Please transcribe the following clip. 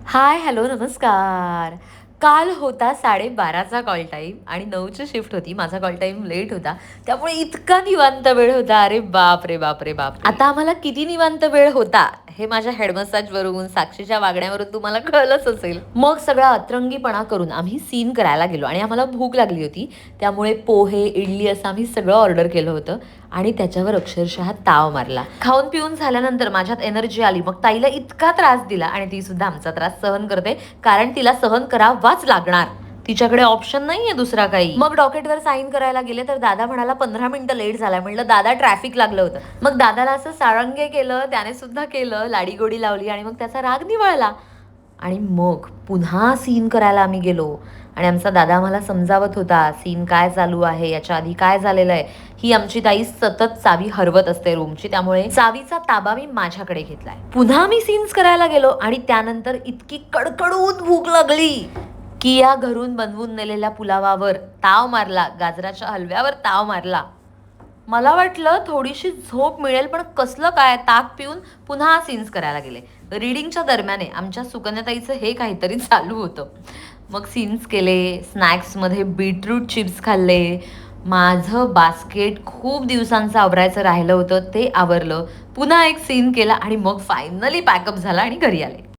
हाय, hello, नमस्कार. काल होता 12:30चा कॉल टाईम आणि 9ची शिफ्ट होती. माझा कॉल टाईम लेट होता. त्यामुळे इतका निवांत वेळ होता. अरे बाप रे बाप रे बाप! आता आम्हाला किती निवांत वेळ होता, हे माझ्या हेड मसाजवरून, साक्षीच्या वागण्यावरून तुम्हाला कळलंच असेल. मग सगळा अतरंगीपणा करून आम्ही सीन करायला गेलो आणि आम्हाला भूक लागली होती. त्यामुळे पोहे, इडली असं आम्ही सगळं ऑर्डर केलं होतं आणि त्याच्यावर अक्षरशः ताव मारला. खाऊन पिऊन झाल्यानंतर माझ्यात एनर्जी आली. मग ताईला इतका त्रास दिला आणि ती सुद्धा आमचा त्रास सहन करते, कारण तिला सहन करावाच लागणार. तिच्याकडे ऑप्शन नाहीये दुसरा काही. मग डॉकेटवर साईन करायला गेले तर दादा म्हणाला 15 मिनिटं लेट झालाय. म्हटलं दादा ट्रॅफिक लागलं होतं. मग दादाला असं साळंगे केलं, त्याने सुद्धा केलं, लाडीगोडी लावली आणि मग त्याचा राग निवळला. आणि मग पुन्हा सीन करायला आम्ही गेलो आणि आमचा दादा आम्हाला समजावत होता, सीन काय चालू आहे, याच्या आधी काय झालेलं आहे. ही आमची ताई सतत चावी हरवत असते रूमची, त्यामुळे चावीचा ताबा मी माझ्याकडे घेतलाय. पुन्हा मी सीन्स करायला गेलो आणि त्यानंतर इतकी कडकडून भूक लागली की या घरून बनवून नेलेल्या पुलावावर ताव मारला, गाजराच्या हलव्यावर ताव मारला. मला वाटलं थोडीशी झोप मिळेल, पण कसलं काय, ताक पिऊन पुन्हा सीन्स करायला गेले. रीडिंगच्या दरम्यान आमच्या सुकन्याताईचं हे काहीतरी चालू होतं. मग सीन्स केले, स्नॅक्समध्ये बीटरूट चिप्स खाल्ले. माझं बास्केट खूप दिवसांचं आवरायचं राहिलं होतं, ते आवरलं. पुन्हा एक सीन केला आणि मग फायनली पॅकअप झाला आणि घरी आले.